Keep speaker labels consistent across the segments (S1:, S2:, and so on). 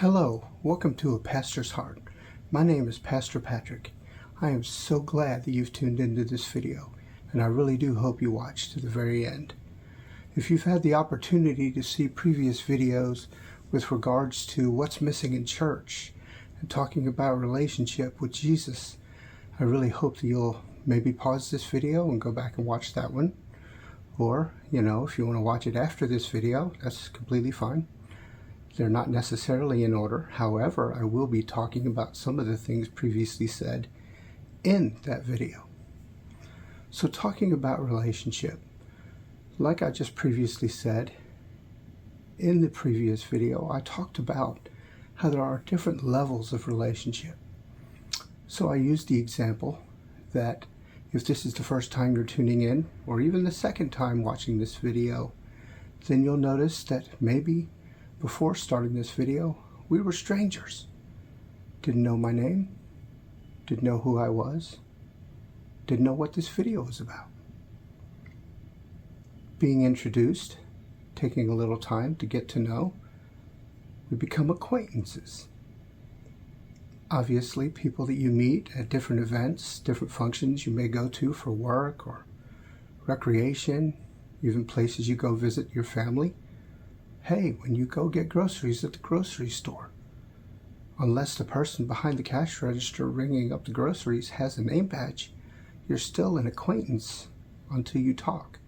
S1: Hello, welcome to A Pastor's Heart. My name is Pastor Patrick. I am so glad that you've tuned into this video, and I really do hope you watch to the very end. If you've had the opportunity to see previous videos with regards to what's missing in church and talking about relationship with Jesus, I really hope that you'll maybe pause this video and go back and watch that one. Or, if you want to watch it after this video, that's completely fine. They're not necessarily in order. However, I will be talking about some of the things previously said in that video. So talking about relationship, like I just previously said, in the previous video, I talked about how there are different levels of relationship. So I used the example that if this is the first time you're tuning in, or even the second time watching this video, then you'll notice that maybe before starting this video, we were strangers. Didn't know my name, didn't know who I was, didn't know what this video was about. Being introduced, taking a little time to get to know, we become acquaintances. Obviously, people that you meet at different events, different functions you may go to for work or recreation, even places you go visit your family. Hey, when you go get groceries at the grocery store, unless the person behind the cash register ringing up the groceries has a name badge, you're still an acquaintance until you talk.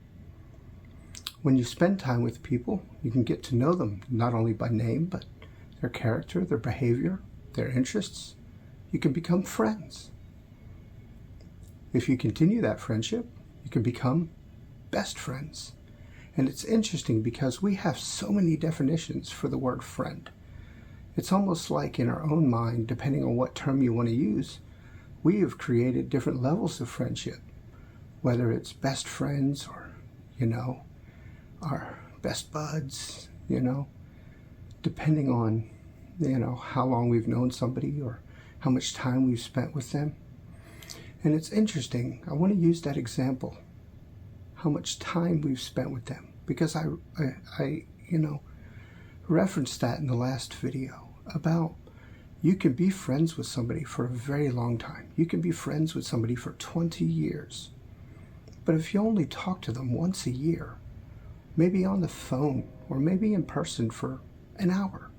S1: When you spend time with people, you can get to know them not only by name, but their character, their behavior, their interests. You can become friends. If you continue that friendship, you can become best friends. And it's interesting because we have so many definitions for the word friend. It's almost like in our own mind, depending on what term you want to use, we have created different levels of friendship, whether it's best friends or, our best buds, depending on, how long we've known somebody or how much time we've spent with them. And it's interesting. I want to use that example, how much time we've spent with them, because I referenced that in the last video about you can be friends with somebody for a very long time. You can be friends with somebody for 20 years. But if you only talk to them once a year, maybe on the phone or maybe in person for an hour,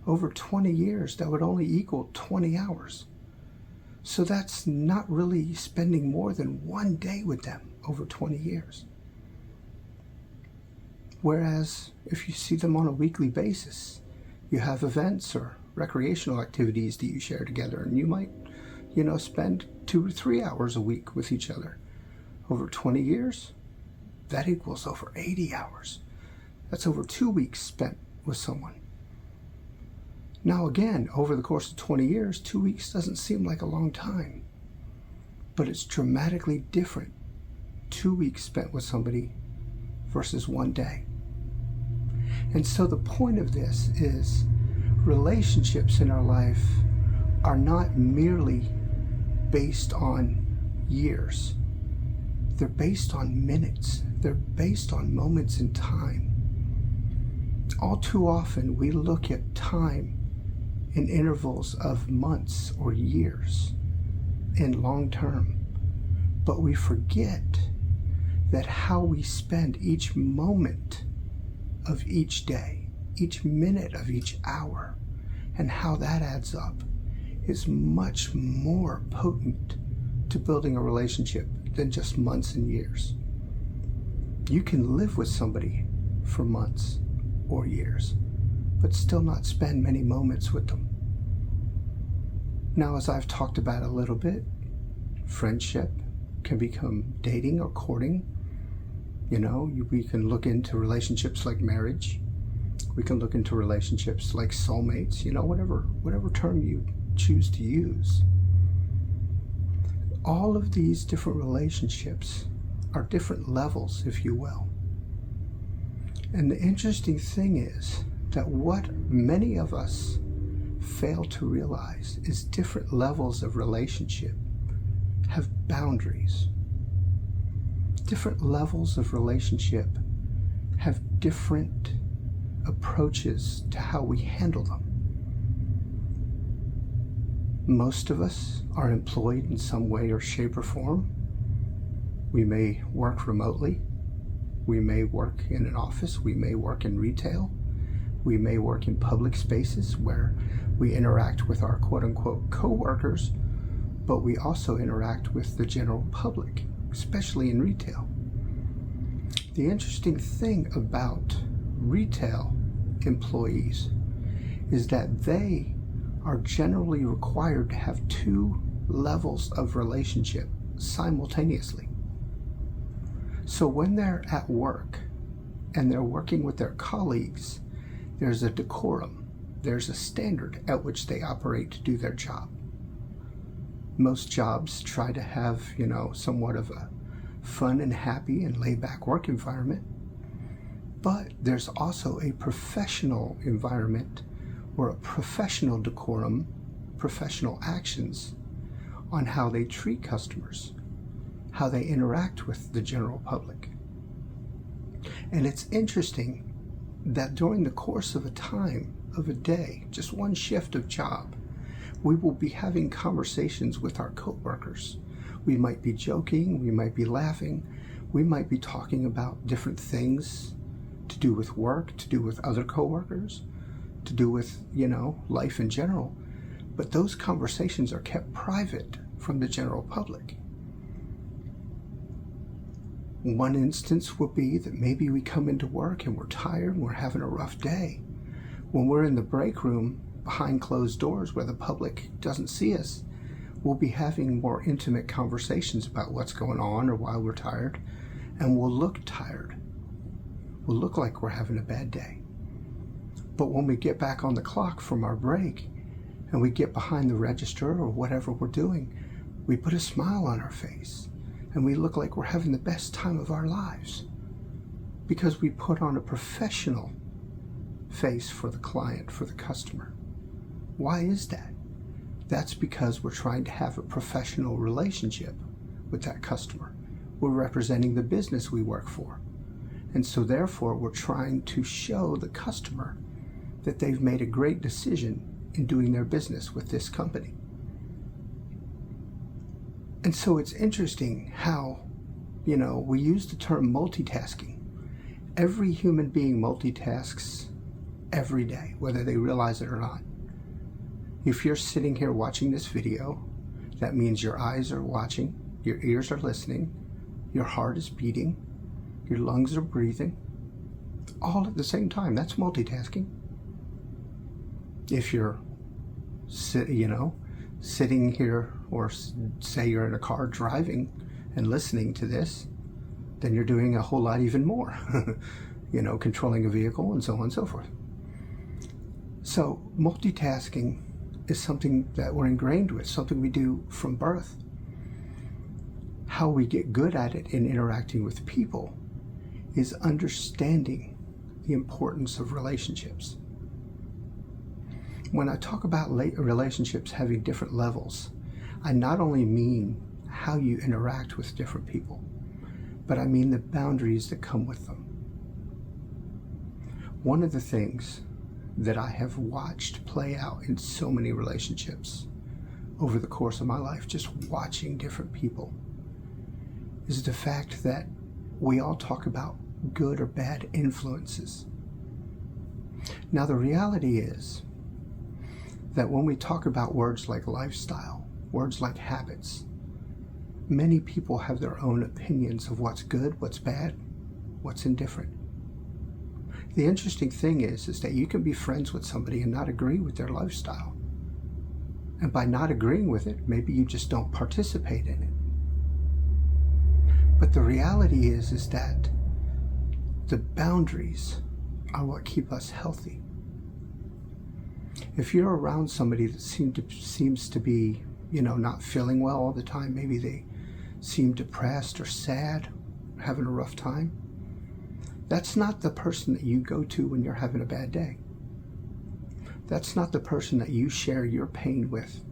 S1: over 20 years, that would only equal 20 hours. So that's not really spending more than one day with them over 20 years. Whereas if you see them on a weekly basis, you have events or recreational activities that you share together, and you might, spend 2 or 3 hours a week with each other. Over 20 years, that equals over 80 hours. That's over 2 weeks spent with someone. Now again, over the course of 20 years, 2 weeks doesn't seem like a long time, but it's dramatically different. 2 weeks spent with somebody versus 1 day. And so the point of this is relationships in our life are not merely based on years. They're based on minutes. They're based on moments in time. All too often we look at time in intervals of months or years in long term, but we forget that how we spend each moment of each day, each minute of each hour, and how that adds up is much more potent to building a relationship than just months and years. You can live with somebody for months or years, but still not spend many moments with them. Now, as I've talked about a little bit, friendship can become dating or courting. We can look into relationships like marriage. We can look into relationships like soulmates, whatever term you choose to use. All of these different relationships are different levels, if you will. And the interesting thing is that what many of us fail to realize is different levels of relationship have boundaries. Different levels of relationship have different approaches to how we handle them. Most of us are employed in some way or shape or form. We may work remotely. We may work in an office. We may work in retail. We may work in public spaces where we interact with our quote-unquote co-workers, but we also interact with the general public, especially in retail. The interesting thing about retail employees is that they are generally required to have two levels of relationship simultaneously. So when they're at work and they're working with their colleagues, there's a decorum, there's a standard at which they operate to do their job. Most jobs try to have, somewhat of a fun and happy and laid-back work environment, but there's also a professional environment or a professional decorum, professional actions on how they treat customers, how they interact with the general public. And it's interesting that during the course of a day, just one shift of job, we will be having conversations with our coworkers. We might be joking, we might be laughing, we might be talking about different things to do with work, to do with other coworkers, to do with, life in general. But those conversations are kept private from the general public. One instance would be that maybe we come into work and we're tired and we're having a rough day. When we're in the break room behind closed doors where the public doesn't see us, we'll be having more intimate conversations about what's going on or why we're tired, and we'll look tired. We'll look like we're having a bad day. But when we get back on the clock from our break and we get behind the register or whatever we're doing, we put a smile on our face and we look like we're having the best time of our lives because we put on a professional face for the client, for the customer. Why is that? That's because we're trying to have a professional relationship with that customer. We're representing the business we work for. And so therefore, we're trying to show the customer that they've made a great decision in doing their business with this company. And so it's interesting how, we use the term multitasking. Every human being multitasks every day, whether they realize it or not. If you're sitting here watching this video, that means your eyes are watching, your ears are listening, your heart is beating, your lungs are breathing, all at the same time. That's multitasking. If you're, sitting here, or say you're in a car driving and listening to this, then you're doing a whole lot even more, controlling a vehicle and so on and so forth. So multitasking is something that we're ingrained with, something we do from birth. How we get good at it in interacting with people is understanding the importance of relationships. When I talk about relationships having different levels, I not only mean how you interact with different people, but I mean the boundaries that come with them. One of the things that I have watched play out in so many relationships over the course of my life, just watching different people, is the fact that we all talk about good or bad influences. Now, the reality is that when we talk about words like lifestyle, words like habits, many people have their own opinions of what's good, what's bad, what's indifferent. The interesting thing is that you can be friends with somebody and not agree with their lifestyle. And by not agreeing with it, maybe you just don't participate in it. But the reality is that the boundaries are what keep us healthy. If you're around somebody that seems to be, not feeling well all the time, maybe they seem depressed or sad, having a rough time, that's not the person that you go to when you're having a bad day. That's not the person that you share your pain with.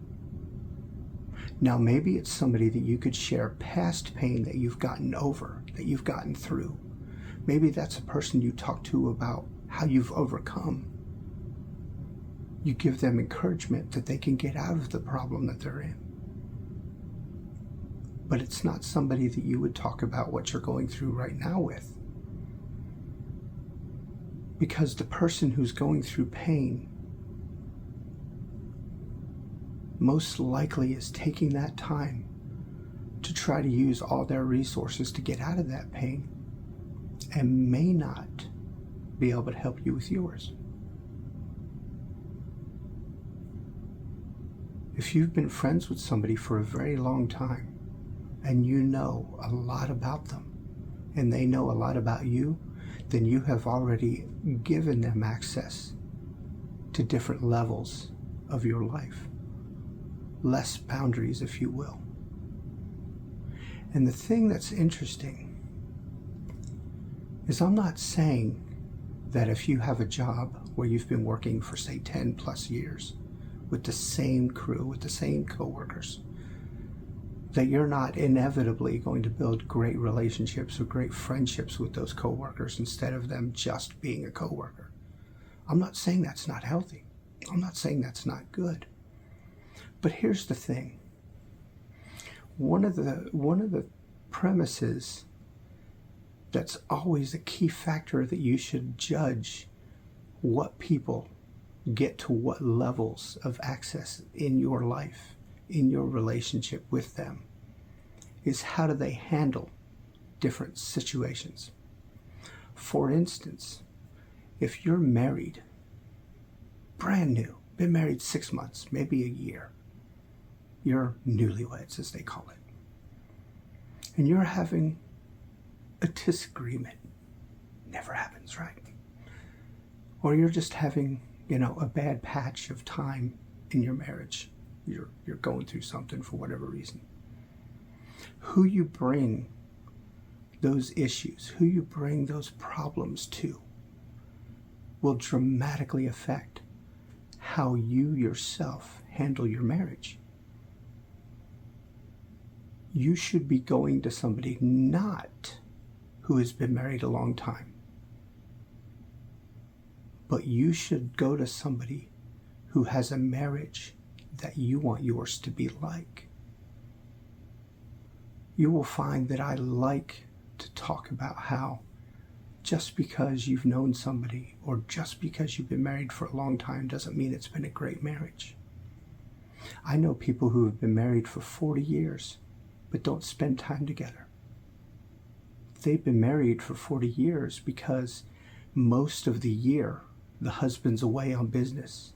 S1: Now, maybe it's somebody that you could share past pain that you've gotten over, that you've gotten through. Maybe that's a person you talk to about how you've overcome. You give them encouragement that they can get out of the problem that they're in. But it's not somebody that you would talk about what you're going through right now with. Because the person who's going through pain most likely is taking that time to try to use all their resources to get out of that pain and may not be able to help you with yours. If you've been friends with somebody for a very long time and you know a lot about them and they know a lot about you, then you have already given them access to different levels of your life. Less boundaries, if you will. And the thing that's interesting is I'm not saying that if you have a job where you've been working for, say, 10 plus years with the same crew, with the same coworkers, that you're not inevitably going to build great relationships or great friendships with those coworkers instead of them just being a coworker. I'm not saying that's not healthy. I'm not saying that's not good. But here's the thing. One of the premises that's always a key factor that you should judge what people get to what levels of access in your life, in your relationship with them, is how do they handle different situations. For instance, if you're married, brand new, been married 6 months, maybe a year, you're newlyweds as they call it, and you're having a disagreement, never happens, right? Or you're just having, a bad patch of time in your marriage. You're going through something for whatever reason. Who you bring those issues, who you bring those problems to, will dramatically affect how you yourself handle your marriage. You should be going to somebody not who has been married a long time, but you should go to somebody who has a marriage that you want yours to be like. You will find that I like to talk about how just because you've known somebody or just because you've been married for a long time doesn't mean it's been a great marriage. I know people who have been married for 40 years but don't spend time together. They've been married for 40 years because most of the year the husband's away on business,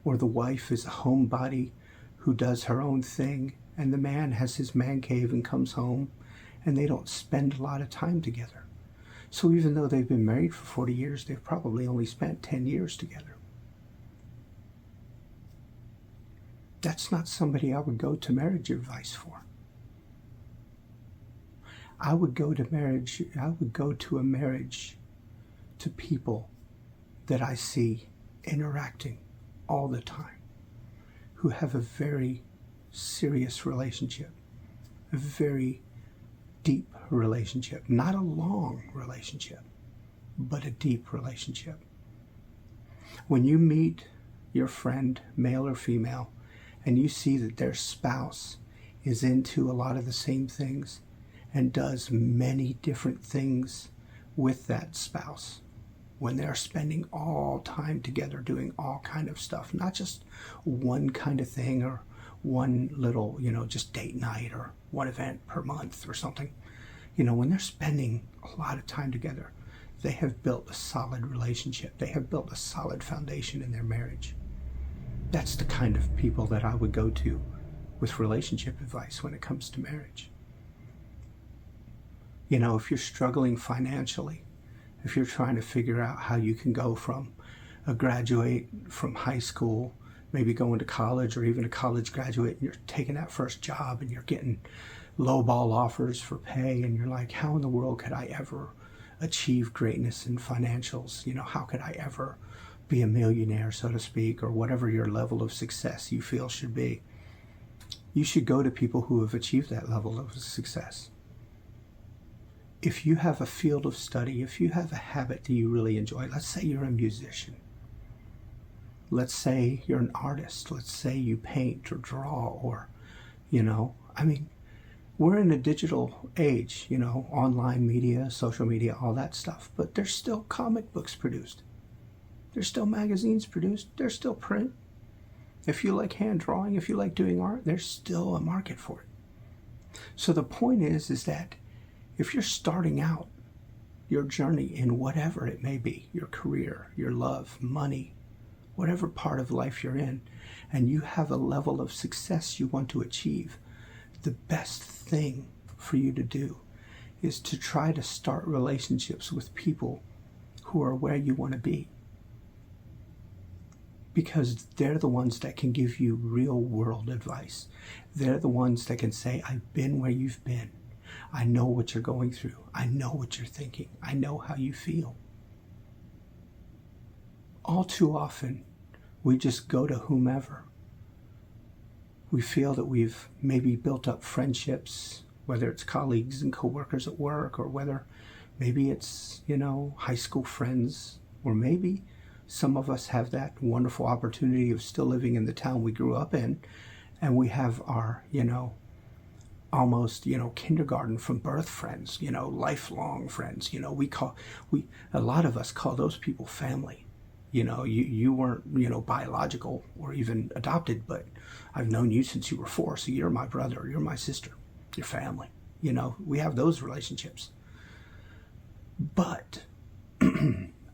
S1: or the wife is a homebody who does her own thing, and the man has his man cave and comes home, and they don't spend a lot of time together. So even though they've been married for 40 years, they've probably only spent 10 years together. That's not somebody I would go to marriage advice for. I would go to a marriage to people that I see interacting all the time, who have a very serious relationship, a very deep relationship, not a long relationship, but a deep relationship. When you meet your friend, male or female, and you see that their spouse is into a lot of the same things and does many different things with that spouse, when they're spending all time together doing all kind of stuff, not just one kind of thing or one little, just date night or one event per month or something. When they're spending a lot of time together, they have built a solid relationship. They have built a solid foundation in their marriage. That's the kind of people that I would go to with relationship advice when it comes to marriage. If you're struggling financially, if you're trying to figure out how you can go from a graduate from high school, maybe going to college, or even a college graduate, and you're taking that first job and you're getting lowball offers for pay, and you're like, how in the world could I ever achieve greatness in financials? How could I ever be a millionaire, so to speak, or whatever your level of success you feel should be? You should go to people who have achieved that level of success. If you have a field of study, if you have a habit that you really enjoy, let's say you're a musician, Let's say you're an artist. Let's say you paint or draw or, I mean, we're in a digital age, online media, social media, all that stuff. But there's still comic books produced. There's still magazines produced. There's still print. If you like hand drawing, if you like doing art, there's still a market for it. So the point is that if you're starting out your journey in whatever it may be, your career, your love, money, whatever part of life you're in, and you have a level of success you want to achieve, the best thing for you to do is to try to start relationships with people who are where you want to be. Because they're the ones that can give you real world advice. They're the ones that can say, I've been where you've been. I know what you're going through. I know what you're thinking. I know how you feel. All too often, we just go to whomever. We feel that we've maybe built up friendships, whether it's colleagues and coworkers at work, or whether maybe it's, high school friends, or maybe some of us have that wonderful opportunity of still living in the town we grew up in, and we have our, almost, kindergarten from birth friends, lifelong friends. A lot of us call those people family. You weren't, biological or even adopted, but I've known you since you were 4, so you're my brother, or you're my sister, your family. We have those relationships. But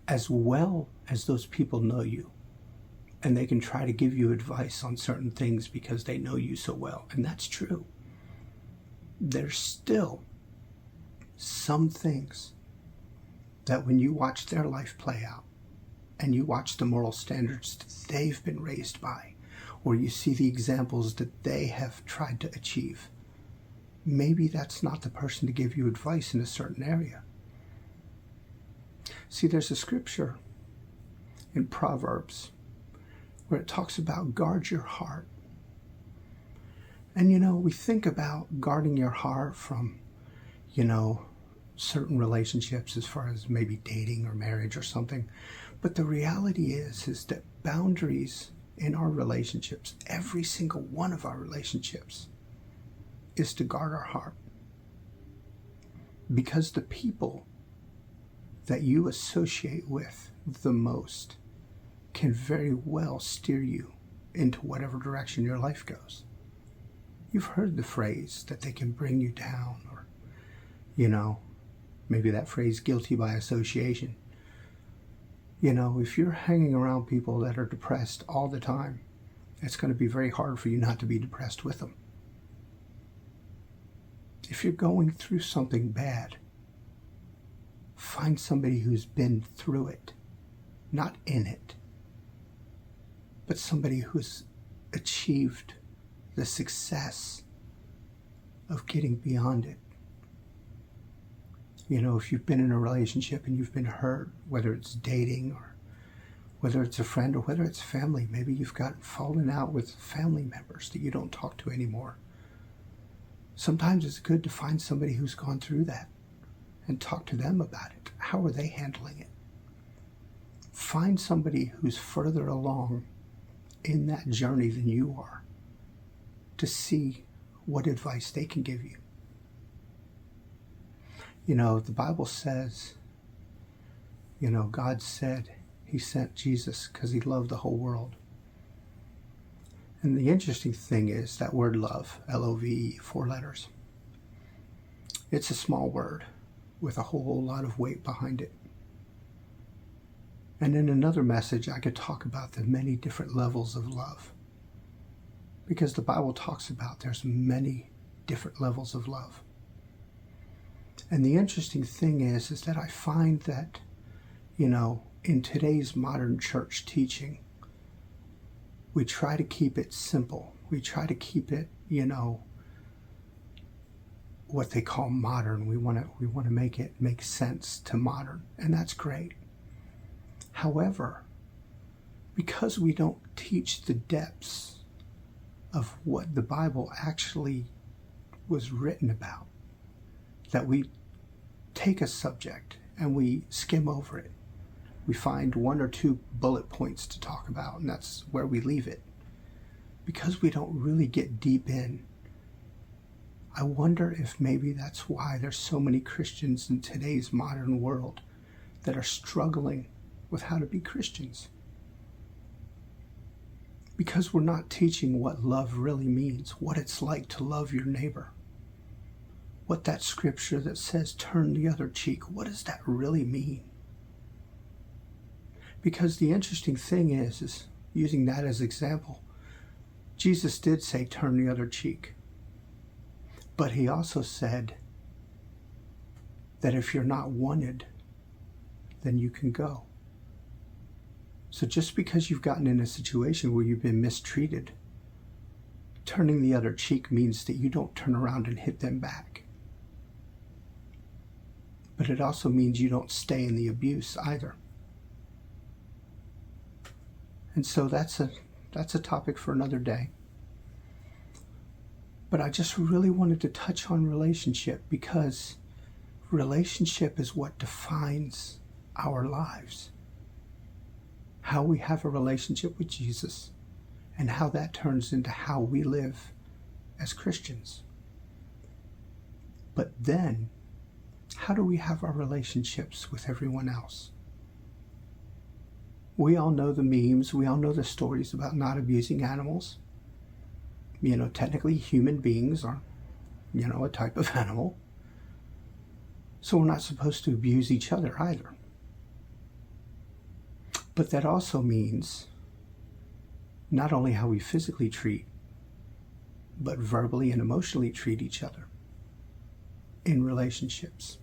S1: as well as those people know you, and they can try to give you advice on certain things because they know you so well, and that's true, there's still some things that when you watch their life play out, and you watch the moral standards that they've been raised by, or you see the examples that they have tried to achieve, maybe that's not the person to give you advice in a certain area. See, there's a scripture in Proverbs where it talks about guard your heart. And we think about guarding your heart from, certain relationships as far as maybe dating or marriage or something. But the reality is that boundaries in our relationships, every single one of our relationships, is to guard our heart. Because the people that you associate with the most can very well steer you into whatever direction your life goes. You've heard the phrase that they can bring you down, or, maybe that phrase, guilty by association. If you're hanging around people that are depressed all the time, it's going to be very hard for you not to be depressed with them. If you're going through something bad, find somebody who's been through it, not in it, but somebody who's achieved the success of getting beyond it. If you've been in a relationship and you've been hurt, whether it's dating or whether it's a friend or whether it's family, maybe you've fallen out with family members that you don't talk to anymore. Sometimes it's good to find somebody who's gone through that and talk to them about it. How are they handling it? Find somebody who's further along in that journey than you are to see what advice they can give you. The Bible says, God said he sent Jesus because he loved the whole world. And the interesting thing is that word love, L-O-V-E, 4 letters. It's a small word with a whole lot of weight behind it. And in another message, I could talk about the many different levels of love. Because the Bible talks about there's many different levels of love. And the interesting thing is that I find that, in today's modern church teaching, we try to keep it simple. We try to keep it, what they call modern. We want to make it make sense to modern, and that's great. However, because we don't teach the depths of what the Bible actually was written about, that we take a subject and we skim over it, we find one or two bullet points to talk about, and that's where we leave it. Because we don't really get deep in, I wonder if maybe that's why there's so many Christians in today's modern world that are struggling with how to be Christians. Because we're not teaching what love really means, what it's like to love your neighbor. What that scripture that says, turn the other cheek, what does that really mean? Because the interesting thing is using that as example, Jesus did say, turn the other cheek. But he also said that if you're not wanted, then you can go. So just because you've gotten in a situation where you've been mistreated, turning the other cheek means that you don't turn around and hit them back. But it also means you don't stay in the abuse either. And so that's a topic for another day. But I just really wanted to touch on relationship, because relationship is what defines our lives. How we have a relationship with Jesus and how that turns into how we live as Christians. But then, how do we have our relationships with everyone else? We all know the memes, we all know the stories about not abusing animals. Technically human beings are, a type of animal. So we're not supposed to abuse each other either. But that also means not only how we physically treat, but verbally and emotionally treat each other in relationships.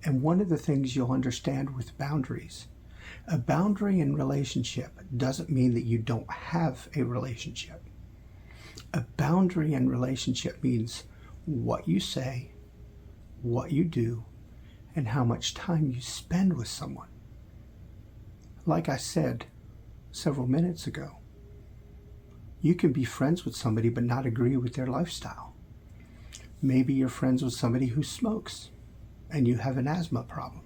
S1: And one of the things you'll understand with boundaries, a boundary in relationship doesn't mean that you don't have a relationship. A boundary in relationship means what you say, what you do, and how much time you spend with someone. Like I said several minutes ago, you can be friends with somebody but not agree with their lifestyle. Maybe you're friends with somebody who smokes and you have an asthma problem,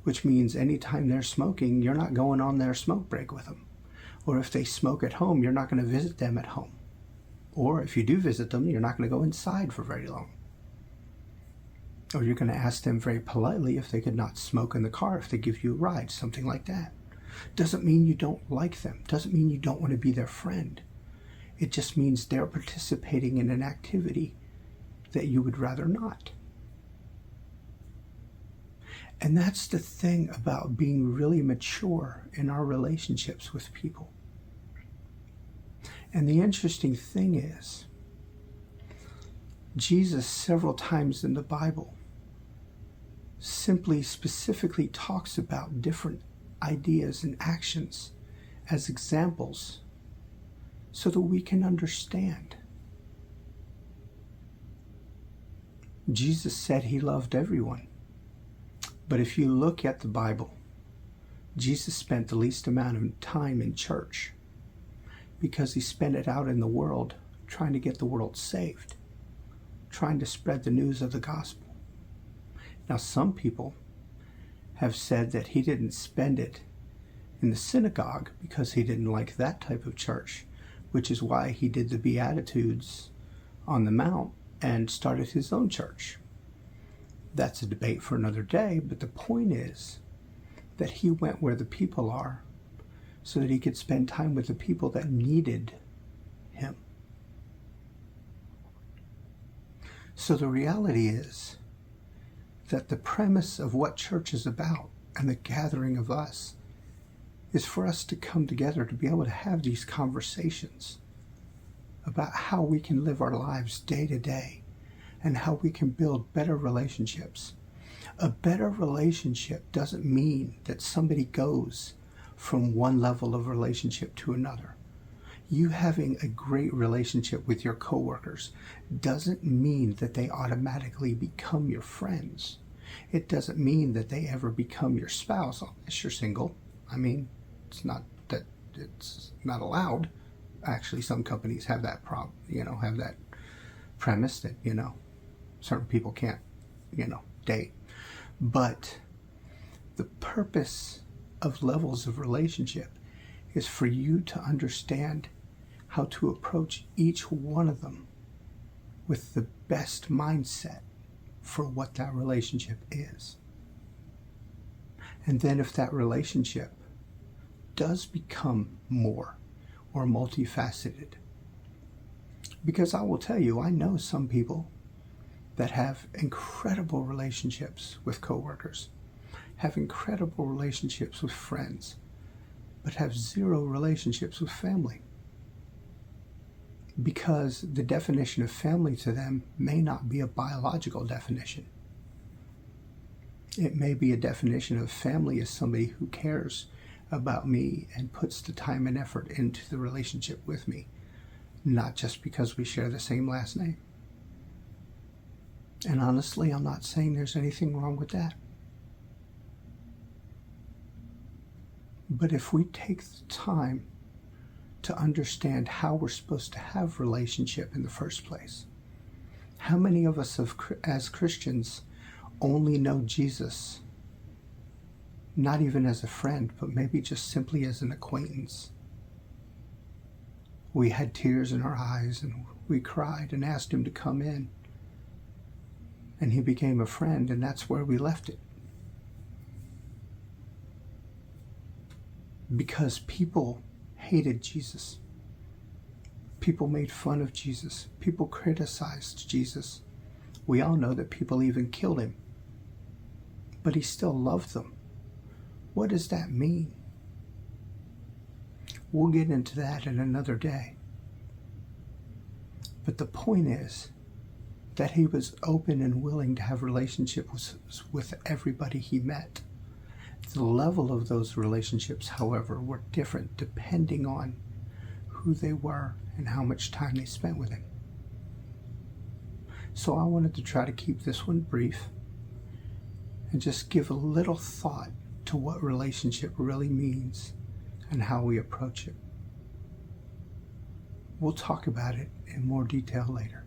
S1: which means anytime they're smoking, you're not going on their smoke break with them. Or if they smoke at home, you're not going to visit them at home. Or if you do visit them, you're not going to go inside for very long. Or you're going to ask them very politely if they could not smoke in the car if they give you a ride, something like that. Doesn't mean you don't like them. Doesn't mean you don't want to be their friend. It just means they're participating in an activity that you would rather not. And that's the thing about being really mature in our relationships with people. And the interesting thing is, Jesus several times in the Bible simply specifically talks about different ideas and actions as examples so that we can understand. Jesus said he loved everyone. But if you look at the Bible, Jesus spent the least amount of time in church because he spent it out in the world trying to get the world saved, trying to spread the news of the gospel. Now, some people have said that he didn't spend it in the synagogue because he didn't like that type of church, which is why he did the Beatitudes on the Mount and started his own church. That's a debate for another day, but the point is that he went where the people are so that he could spend time with the people that needed him. So the reality is that the premise of what church is about and the gathering of us is for us to come together to be able to have these conversations about how we can live our lives day to day and how we can build better relationships. A better relationship doesn't mean that somebody goes from one level of relationship to another. You having a great relationship with your coworkers doesn't mean that they automatically become your friends. It doesn't mean that they ever become your spouse unless you're single. I mean, it's not that it's not allowed. Actually, some companies have that problem, have that premise that, certain people can't, date. But the purpose of levels of relationship is for you to understand how to approach each one of them with the best mindset for what that relationship is. And then if that relationship does become more or multifaceted, because I will tell you, I know some people that have incredible relationships with coworkers, have incredible relationships with friends, but have zero relationships with family. Because the definition of family to them may not be a biological definition. It may be a definition of family as somebody who cares about me and puts the time and effort into the relationship with me, not just because we share the same last name. And honestly, I'm not saying there's anything wrong with that. But if we take the time to understand how we're supposed to have relationship in the first place, how many of us as Christians only know Jesus, not even as a friend, but maybe just simply as an acquaintance? We had tears in our eyes and we cried and asked him to come in, and he became a friend, and that's where we left it. Because people hated Jesus. People made fun of Jesus. People criticized Jesus. We all know that people even killed him. But he still loved them. What does that mean? We'll get into that in another day. But the point is that he was open and willing to have relationships with everybody he met. The level of those relationships, however, were different depending on who they were and how much time they spent with him. So I wanted to try to keep this one brief and just give a little thought to what relationship really means and how we approach it. We'll talk about it in more detail later.